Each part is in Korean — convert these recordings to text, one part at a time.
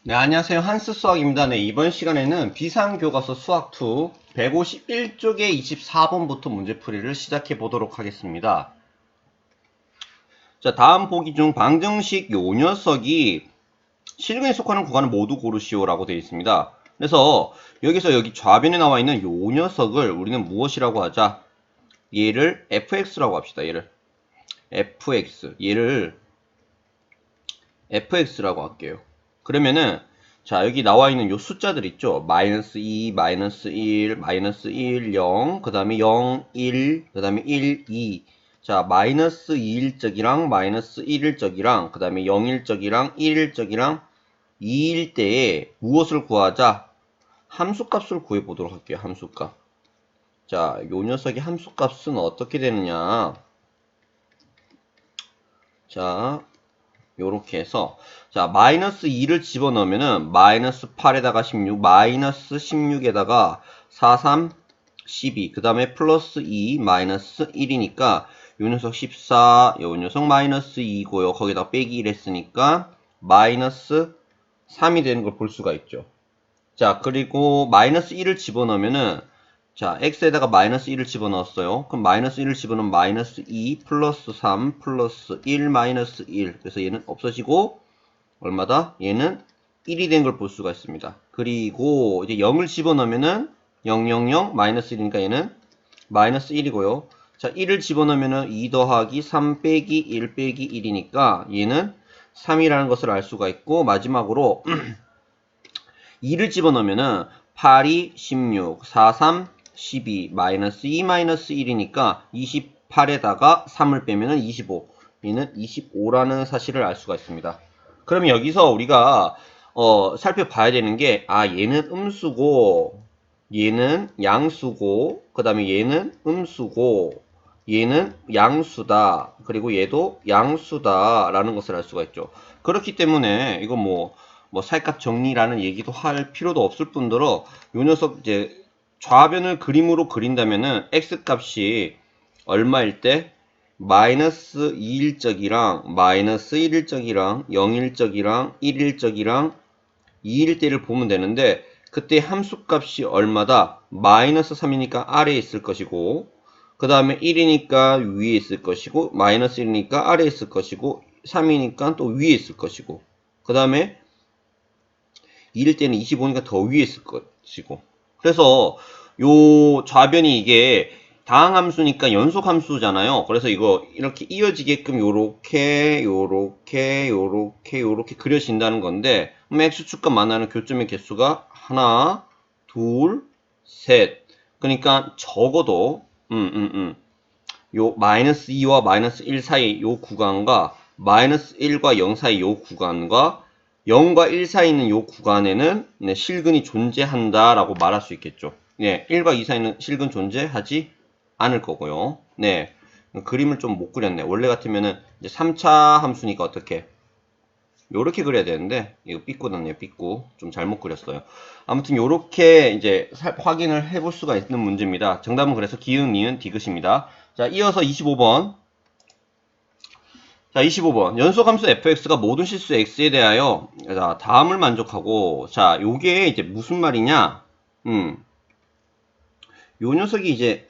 네, 안녕하세요. 한스 수학입니다. 네, 이번 시간에는 비상교과서 수학2 151쪽의 24번부터 문제풀이를 시작해 보도록 하겠습니다. 자, 다음 보기 중 방정식 요 녀석이 실근에 속하는 구간을 모두 고르시오라고 되어 있습니다. 그래서 여기서 여기 좌변에 나와 있는 요 녀석을 우리는 무엇이라고 하자? 얘를 fx라고 합시다. 얘를 fx라고 할게요. 그러면은 자, 여기 나와 있는 요 숫자들 있죠? 마이너스 2, 마이너스 1, 마이너스 1, 0, 그 다음에 0, 1, 그 다음에 1, 2. 자, 마이너스 2일적이랑 마이너스 1일적이랑 그 다음에 0일적이랑 1일적이랑 2일 때에 무엇을 구하자? 함수값을 구해보도록 할게요. 함수값. 자, 요 녀석의 함수값은 어떻게 되느냐? 자, 요렇게 해서 자 마이너스 2를 집어넣으면은 마이너스 8에다가 16 마이너스 16에다가 4, 3, 12 그 다음에 플러스 2 마이너스 1이니까 요 녀석 14 요 녀석 마이너스 2고요 거기다 빼기 1 했으니까 마이너스 3이 되는 걸 볼 수가 있죠. 자 그리고 마이너스 1을 집어넣으면은 자, x에다가 마이너스 1을 집어넣었어요. 그럼 마이너스 1을 집어넣으면 마이너스 2 플러스 3 플러스 1 마이너스 1. 그래서 얘는 없어지고 얼마다? 얘는 1이 된 걸 볼 수가 있습니다. 그리고 이제 0을 집어넣으면은 0, 0, 0 마이너스 1이니까 얘는 마이너스 1이고요. 자, 1을 집어넣으면은 2 더하기 3 빼기 1 빼기 1이니까 얘는 3이라는 것을 알 수가 있고 마지막으로 2를 집어넣으면은 8, 2, 16, 4, 3, 12, 마이너스 2, 마이너스 1이니까 28에다가 3을 빼면은 25. 얘는 25라는 사실을 알 수가 있습니다. 그러면 여기서 우리가 살펴봐야 되는 게 얘는 음수고 얘는 양수고 그 다음에 얘는 음수고 얘는 양수다. 그리고 얘도 양수다 라는 것을 알 수가 있죠. 그렇기 때문에 이거 뭐 살값 정리라는 얘기도 할 필요도 없을 뿐더러 요 녀석 이제 좌변을 그림으로 그린다면은 x 값이 얼마일 때 마이너스 2일적이랑 마이너스 1일적이랑 0일적이랑 1일적이랑 2일 때를 보면 되는데 그때 함수 값이 얼마다? 마이너스 3이니까 아래에 있을 것이고 그 다음에 1이니까 위에 있을 것이고 마이너스 1이니까 아래에 있을 것이고 3이니까 또 위에 있을 것이고 그 다음에 2일 때는 25니까 더 위에 있을 것이고 그래서 요 좌변이 이게 다항함수니까 연속함수잖아요. 그래서 이거 이렇게 이어지게끔 요렇게 그려진다는 건데 x축과 만나는 교점의 개수가 하나, 둘, 셋. 그러니까 적어도 요 마이너스 2와 마이너스 1 사이 요 구간과 마이너스 1과 0 사이 요 구간과 0과 1 사이 있는 요 구간에는 실근이 존재한다라고 말할 수 있겠죠. 네, 1과 2 사이는 실근 존재하지 않을 거고요. 네, 그림을 좀 못 그렸네. 원래 같으면은 이제 3차 함수니까 어떻게? 요렇게 그려야 되는데 이거 삐꾸 났네요. 삐꾸 좀 잘못 그렸어요. 아무튼 요렇게 이제 확인을 해볼 수가 있는 문제입니다. 정답은 그래서 기은, 니은, 디귿입니다. 자, 이어서 25번. 자, 25번. 연속함수 fx가 모든 실수 x에 대하여 자, 다음을 만족하고 자, 요게 이제 무슨 말이냐? 요 녀석이 이제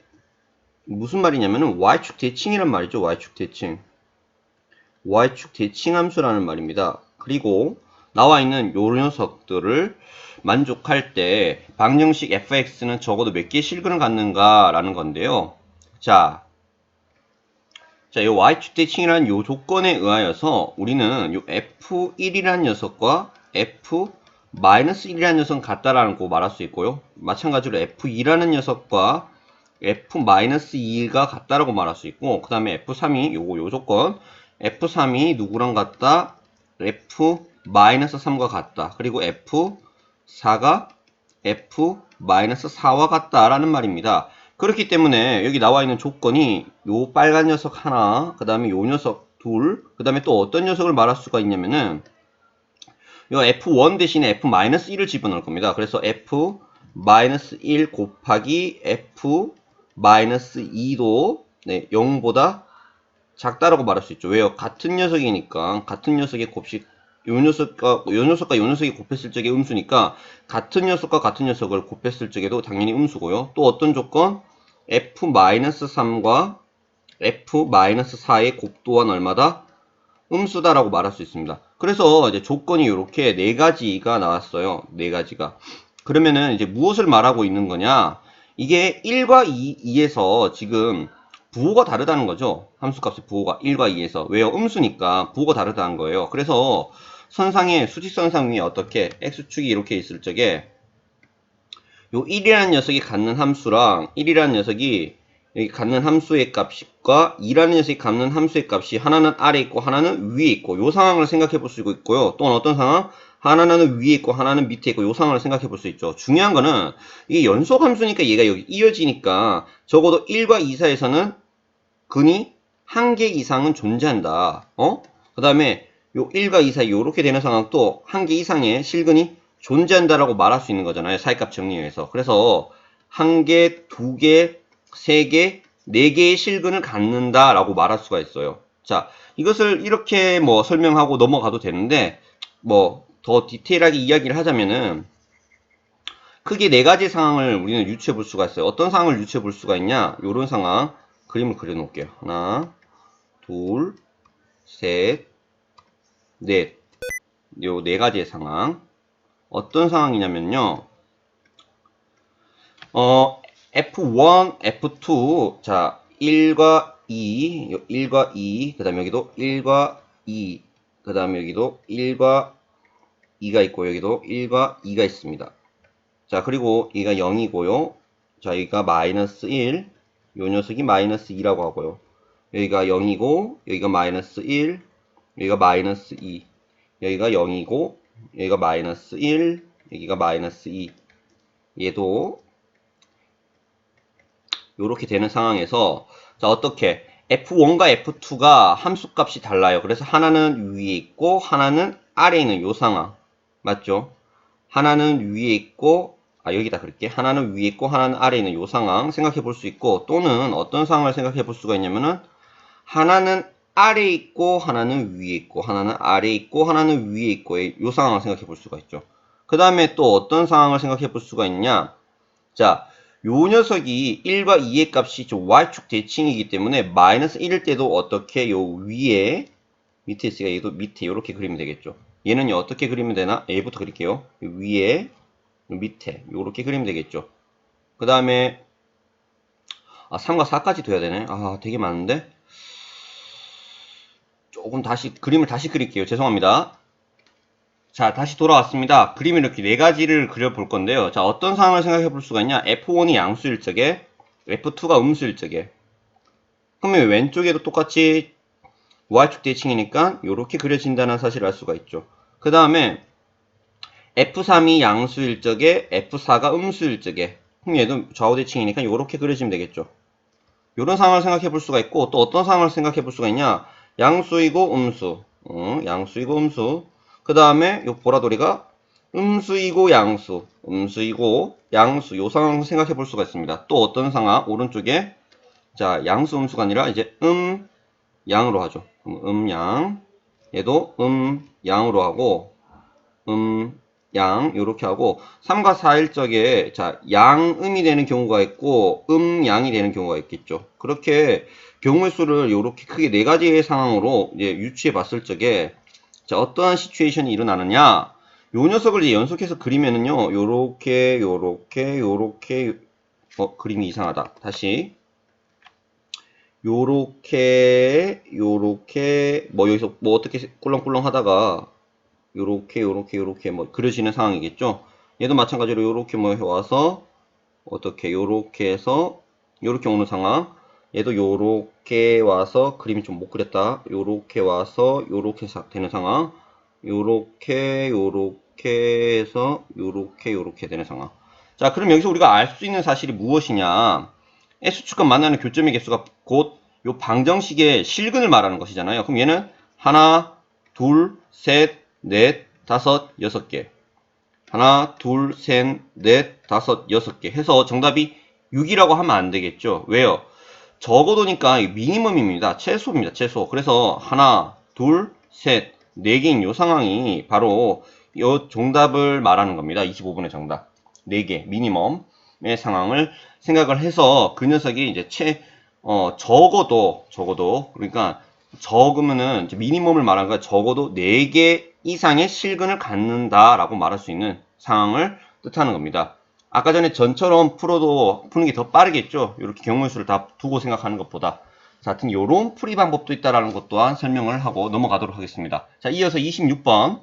무슨 말이냐면은 y축 대칭이란 말이죠. y축 대칭. y축 대칭함수라는 말입니다. 그리고 나와 있는 요 녀석들을 만족할 때 방정식 fx는 적어도 몇 개의 실근을 갖는가라는 건데요. 자, 요 y축 대칭이라는 요 조건에 의하여서 우리는 요 f1이라는 녀석과 f-1이라는 녀석은 같다라는 거 말할 수 있고요. 마찬가지로 f2라는 녀석과 f-2가 같다라고 말할 수 있고 그 다음에 f3이 요 조건 f3이 누구랑 같다? f-3과 같다. 그리고 f4가 f-4와 같다라는 말입니다. 그렇기 때문에 여기 나와 있는 조건이 요 빨간 녀석 하나, 그 다음에 요 녀석 둘, 그 다음에 또 어떤 녀석을 말할 수가 있냐면은 요 f1 대신에 f-1을 집어넣을 겁니다. 그래서 f-1 곱하기 f-2도 0보다 작다라고 말할 수 있죠. 왜요? 같은 녀석이니까 같은 녀석의 곱식 요 녀석과 요 녀석이 곱했을 적에 음수니까 같은 녀석과 같은 녀석을 곱했을 적에도 당연히 음수고요. 또 어떤 조건? f-3과 f-4의 곱도한 얼마다? 음수다라고 말할 수 있습니다. 그래서 이제 조건이 이렇게 네 가지가 나왔어요. 네 가지가. 그러면은 이제 무엇을 말하고 있는 거냐? 이게 1과 2에서 지금 부호가 다르다는 거죠. 함수값의 부호가 1과 2에서. 왜요? 음수니까 부호가 다르다는 거예요. 그래서 선상에 수직선상 위에 어떻게 x축이 이렇게 있을 적에 요 1이라는 녀석이 갖는 함수랑 1이라는 녀석이 여기 갖는 함수의 값과 2라는 녀석이 갖는 함수의 값이 하나는 아래에 있고 하나는 위에 있고 요 상황을 생각해 볼 수 있고요. 또는 어떤 상황? 하나는 위에 있고 하나는 밑에 있고 요 상황을 생각해 볼 수 있죠. 중요한 거는 이게 연속 함수니까 얘가 여기 이어지니까 적어도 1과 2 사이에서는 근이 한 개 이상은 존재한다. 그 다음에 요 1과 2 사이 요렇게 되는 상황도 한 개 이상의 실근이 존재한다라고 말할 수 있는 거잖아요. 사이값 정리에서. 그래서 한 개, 두 개, 세 개, 네 개의 실근을 갖는다라고 말할 수가 있어요. 자, 이것을 이렇게 뭐 설명하고 넘어가도 되는데 뭐 더 디테일하게 이야기를 하자면은 크게 네 가지 상황을 우리는 유추해 볼 수가 있어요. 어떤 상황을 유추해 볼 수가 있냐? 요런 상황 그림을 그려 놓을게요. 하나, 둘, 셋, 넷. 요 네 가지의 상황. 어떤 상황이냐면요. F1, F2, 자, 1과 2, 1과 2, 그 다음에 여기도 1과 2, 그 다음에 여기도 1과 2가 있고, 여기도 1과 2가 있습니다. 자, 그리고 얘가 0이고요. 자, 여기가 마이너스 1, 요 녀석이 마이너스 2라고 하고요. 여기가 0이고, 여기가 마이너스 1, 여기가 마이너스 2, 여기가 0이고, 여기가 마이너스 1, 여기가 마이너스 2. 얘도 요렇게 되는 상황에서 자 어떻게 F1과 F2가 함수값이 달라요. 그래서 하나는 위에 있고 하나는 아래에 있는 요 상황 맞죠? 하나는 위에 있고 여기다 그럴게. 하나는 위에 있고 하나는 아래에 있는 요 상황 생각해 볼 수 있고 또는 어떤 상황을 생각해 볼 수가 있냐면은 하나는 아래에 있고 하나는 위에 있고 하나는 아래에 있고 하나는 위에 있고 요 상황을 생각해 볼 수가 있죠. 그 다음에 또 어떤 상황을 생각해 볼 수가 있냐? 자, 요 녀석이 1과 2의 값이 y축 대칭이기 때문에 마이너스 1일 때도 어떻게 요 위에 밑에 있으니까 얘도 밑에 이렇게 그리면 되겠죠. 얘는요 어떻게 그리면 되나? A부터 그릴게요. 위에 밑에 이렇게 그리면 되겠죠. 그 다음에 3과 4까지 둬야 되네. 되게 많은데 조금 다시 그림을 다시 그릴게요. 죄송합니다. 자, 다시 돌아왔습니다. 그림을 이렇게 네 가지를 그려볼 건데요. 자, 어떤 상황을 생각해 볼 수가 있냐? F1이 양수일 적에, F2가 음수일 적에. 그러면 왼쪽에도 똑같이 Y축 대칭이니까 이렇게 그려진다는 사실을 알 수가 있죠. 그 다음에 F3이 양수일 적에, F4가 음수일 적에. 그럼 얘도 좌우 대칭이니까 이렇게 그려지면 되겠죠. 이런 상황을 생각해 볼 수가 있고, 또 어떤 상황을 생각해 볼 수가 있냐? 양수이고 음수. 양수이고 음수. 그 다음에 요 보라돌이가 음수이고 양수, 음수이고 양수 요 상황을 생각해 볼 수가 있습니다. 또 어떤 상황? 오른쪽에 자 양수 음수가 아니라 이제 양으로 하죠. 양 얘도 양으로 하고 양 요렇게 하고 3과 4일 적에 자 양음이 되는 경우가 있고 양이 되는 경우가 있겠죠. 그렇게 경우의 수를 요렇게 크게 네 가지의 상황으로 이제 유추해 봤을 적에 자, 어떠한 시츄에이션이 일어나느냐? 요 녀석을 이제 연속해서 그리면은요, 요렇게, 그림이 이상하다. 다시. 요렇게, 뭐 여기서 뭐 어떻게 꿀렁꿀렁 하다가, 요렇게, 뭐 그려지는 상황이겠죠? 얘도 마찬가지로 요렇게 뭐 해와서, 어떻게, 요렇게 해서, 요렇게 오는 상황. 얘도 요렇게 와서 그림이 좀 못 그렸다. 요렇게 와서 요렇게 되는 상황. 요렇게 해서 요렇게 되는 상황. 자, 그럼 여기서 우리가 알 수 있는 사실이 무엇이냐? S축과 만나는 교점의 개수가 곧 요 방정식의 실근을 말하는 것이잖아요. 그럼 얘는 하나, 둘, 셋, 넷, 다섯, 여섯 개. 하나, 둘, 셋, 넷, 다섯, 여섯 개 해서 정답이 6이라고 하면 안 되겠죠. 왜요? 적어도니까 미니멈입니다. 최소입니다. 최소. 그래서 하나, 둘, 셋, 4개인 요 상황이 바로 요 정답을 말하는 겁니다. 25분의 정답. 4개, 미니멈의 상황을 생각을 해서 그 녀석이 이제 적어도, 그러니까 적으면은 이제 미니멈을 말하는 거야. 적어도 4개 이상의 실근을 갖는다라고 말할 수 있는 상황을 뜻하는 겁니다. 아까 전에 전처럼 푸는 게 더 빠르겠죠. 이렇게 경우의 수를 다 두고 생각하는 것보다. 자, 하여튼 요런 풀이 방법도 있다라는 것 또한 설명을 하고 넘어가도록 하겠습니다. 자, 이어서 26번.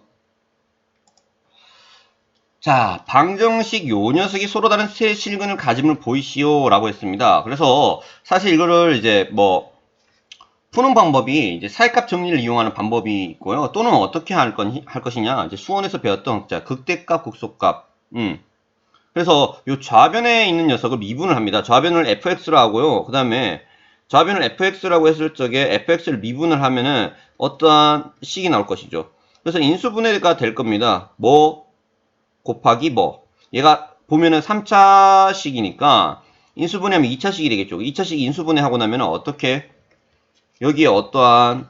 자, 방정식 요 녀석이 서로 다른 세 실근을 가짐을 보이시오 라고 했습니다. 그래서 사실 이거를 이제 푸는 방법이 이제 사이값 정리를 이용하는 방법이 있고요. 또는 어떻게 할 것이냐. 이제 수원에서 배웠던 극대값, 극소값. 그래서 요 좌변에 있는 녀석을 미분을 합니다. 좌변을 fx로 하고요. 그 다음에 좌변을 fx라고 했을 적에 fx를 미분을 하면은 어떠한 식이 나올 것이죠. 그래서 인수분해가 될 겁니다. 곱하기 얘가 보면은 3차식이니까 인수분해하면 2차식이 되겠죠. 2차식 인수분해하고 나면 어떻게 여기에 어떠한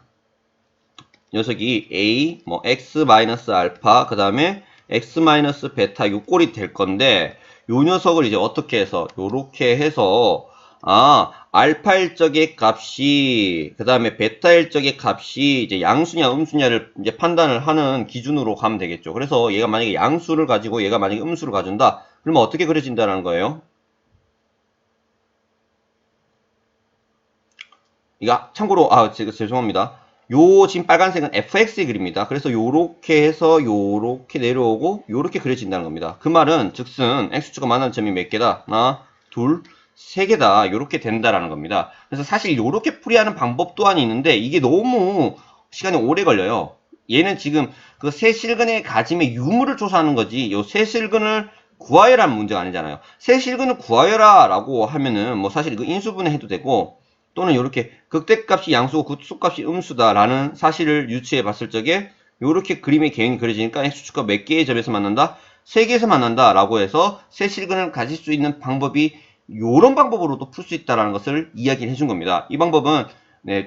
녀석이 a x-알파 그 다음에 x-베타 요 꼴이 될 건데 요 녀석을 이제 어떻게 해서 요렇게 해서 알파 일적의 값이 그 다음에 베타 일적의 값이 이제 양수냐 음수냐를 이제 판단을 하는 기준으로 가면 되겠죠. 그래서 얘가 만약에 양수를 가지고 얘가 만약에 음수를 가진다 그러면 어떻게 그려진다는 거예요? 이거 참고로 죄송합니다. 요 지금 빨간색은 fx의 그림입니다. 그래서 요렇게 해서 요렇게 내려오고 요렇게 그려진다는 겁니다. 그 말은 즉슨 x축과 만나는 점이 몇 개다? 하나, 둘, 세 개다. 요렇게 된다라는 겁니다. 그래서 사실 요렇게 풀이하는 방법 또한 있는데 이게 너무 시간이 오래 걸려요. 얘는 지금 그 세 실근의 가짐의 유무를 조사하는 거지 요 세 실근을 구하여라는 문제가 아니잖아요. 세 실근을 구하여라 라고 하면은 사실 이거 인수분해 해도 되고 또는 이렇게 극대값이 양수고 극소값이 음수다라는 사실을 유추해 봤을 적에 이렇게 그림의 개형이 그려지니까 x축과 몇 개의 점에서 만난다? 3개에서 만난다 라고 해서 세 실근을 가질 수 있는 방법이 이런 방법으로도 풀 수 있다는 것을 이야기를 해준 겁니다. 이 방법은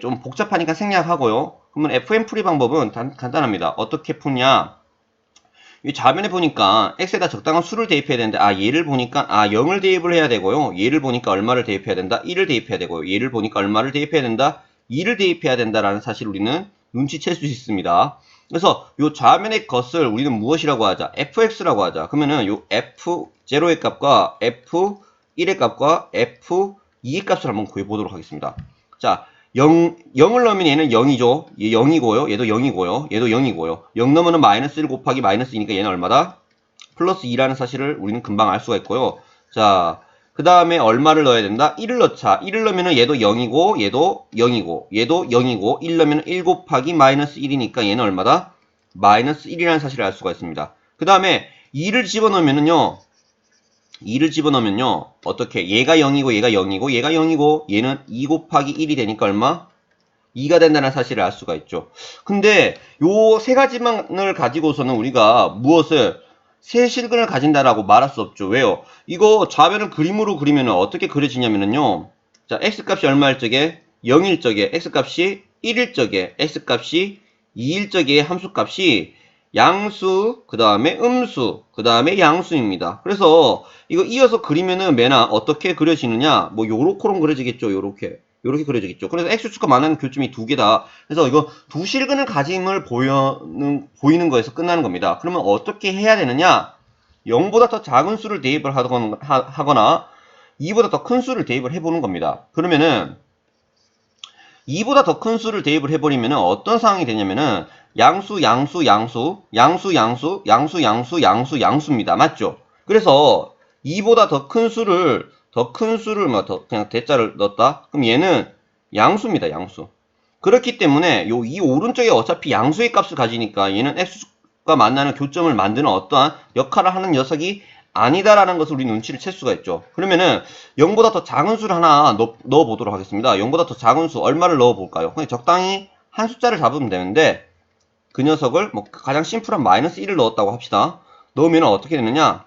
좀 복잡하니까 생략하고요. 그러면 FM 풀이 방법은 간단합니다. 어떻게 푸냐? 이 좌변에 보니까 x에다 적당한 수를 대입해야 되는데 얘를 보니까 0을 대입을 해야 되고요. 얘를 보니까 얼마를 대입해야 된다? 1을 대입해야 되고요. 얘를 보니까 얼마를 대입해야 된다? 2를 대입해야 된다라는 사실을 우리는 눈치챌 수 있습니다. 그래서 이 좌변의 것을 우리는 무엇이라고 하자? fx라고 하자. 그러면은 이 f0의 값과 f1의 값과 f2의 값을 한번 구해보도록 하겠습니다. 자, 0을 넣으면 얘는 0이죠. 얘 0이고요. 얘도 0이고요. 얘도 0이고요. 0 넣으면 마이너스 1 곱하기 마이너스 2니까 얘는 얼마다? 플러스 2라는 사실을 우리는 금방 알 수가 있고요. 자, 그 다음에 얼마를 넣어야 된다? 1을 넣자. 1을 넣으면 얘도 0이고 얘도 0이고 얘도 0이고 1 넣으면 1 곱하기 마이너스 1이니까 얘는 얼마다? 마이너스 1이라는 사실을 알 수가 있습니다. 그 다음에 2를 집어넣으면요. 어떻게? 얘가 0이고 얘가 0이고 얘가 0이고 얘는 2 곱하기 1이 되니까 얼마? 2가 된다는 사실을 알 수가 있죠. 근데 요 세 가지만을 가지고서는 우리가 무엇을 세 실근을 가진다라고 말할 수 없죠. 왜요? 이거 좌변을 그림으로 그리면 어떻게 그려지냐면요. 자, x값이 얼마일 적에? 0일 적에 x값이 1일 적에 x값이 2일 적에 함수값이 양수, 그 다음에 음수, 그 다음에 양수입니다. 그래서 이거 이어서 그리면은 매나 어떻게 그려지느냐? 요렇게로 그려지겠죠. 요렇게 그려지겠죠. 그래서 x축과 만나는 교점이 두 개다. 그래서 이거 두 실근을 가짐을 보이는 거에서 끝나는 겁니다. 그러면 어떻게 해야 되느냐? 0보다 더 작은 수를 대입을 하거나 2보다 더 큰 수를 대입을 해보는 겁니다. 그러면은 2보다 더 큰 수를 대입을 해버리면 어떤 상황이 되냐면은 양수입니다. 맞죠? 그래서 2보다 더 큰 수를 그냥 대자를 넣었다. 그럼 얘는 양수입니다. 양수. 그렇기 때문에 이 오른쪽에 어차피 양수의 값을 가지니까 얘는 x가 만나는 교점을 만드는 어떠한 역할을 하는 녀석이 아니다라는 것을 우리 눈치를 챌 수가 있죠. 그러면은 0보다 더 작은 수를 하나 넣어보도록 하겠습니다. 0보다 더 작은 수 얼마를 넣어볼까요? 그냥 적당히 한 숫자를 잡으면 되는데 그 녀석을 가장 심플한 마이너스 1을 넣었다고 합시다. 넣으면 어떻게 되느냐?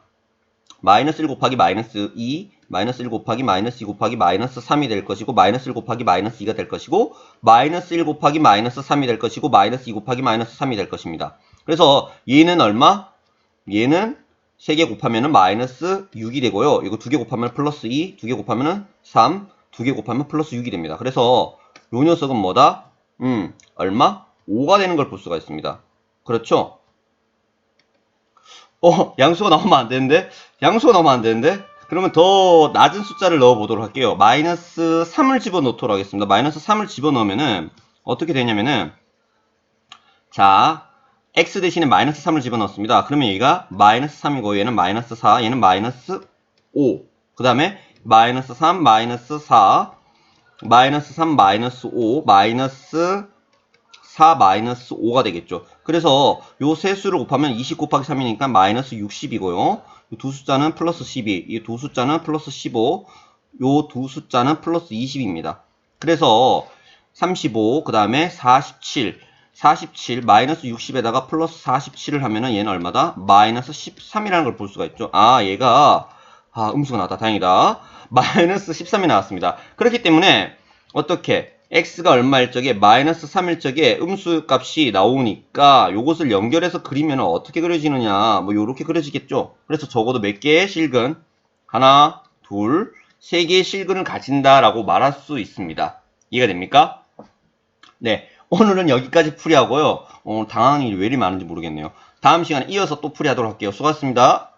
마이너스 1 곱하기 마이너스 2, 마이너스 1 곱하기 마이너스 2 곱하기 마이너스 3이 될 것이고 마이너스 1 곱하기 마이너스 2가 될 것이고 마이너스 1 곱하기 마이너스 3이 될 것이고 마이너스 2 곱하기 마이너스 3이 될 것입니다. 그래서 얘는 얼마? 얘는 3개 곱하면은 마이너스 6이 되고요. 이거 2개 곱하면 플러스 2, 2개 곱하면은 3, 2개 곱하면 플러스 6이 됩니다. 그래서 요 녀석은 뭐다? 얼마? 5가 되는 걸 볼 수가 있습니다. 그렇죠? 양수가 나오면 안 되는데? 양수가 나오면 안 되는데? 그러면 더 낮은 숫자를 넣어 보도록 할게요. 마이너스 3을 집어넣도록 하겠습니다. 마이너스 3을 집어넣으면은 어떻게 되냐면은 자, x 대신에 마이너스 3을 집어넣습니다. 그러면 얘가 마이너스 3이고 얘는 마이너스 4, 얘는 마이너스 5. 그 다음에 마이너스 3, 마이너스 4, 마이너스 3, 마이너스 5, 마이너스 4, 마이너스 5가 되겠죠. 그래서 요 세 수를 곱하면 20 곱하기 3이니까 마이너스 60이고요. 이 두 숫자는 플러스 12, 이 두 숫자는 플러스 15, 요 두 숫자는 플러스 20입니다. 그래서 35, 그 다음에 47, 마이너스 60에다가 플러스 47을 하면은 얘는 얼마다? 마이너스 13이라는 걸 볼 수가 있죠. 아, 얘가, 음수가 나왔다. 다행이다. 마이너스 13이 나왔습니다. 그렇기 때문에, 어떻게, x가 얼마일 적에, 마이너스 3일 적에 음수 값이 나오니까, 요것을 연결해서 그리면 어떻게 그려지느냐, 뭐, 요렇게 그려지겠죠. 그래서 적어도 몇 개의 실근? 하나, 둘, 세 개의 실근을 가진다라고 말할 수 있습니다. 이해가 됩니까? 네. 오늘은 여기까지 풀이하고요. 당황이 왜 이리 많은지 모르겠네요. 다음 시간에 이어서 또 풀이하도록 할게요. 수고하셨습니다.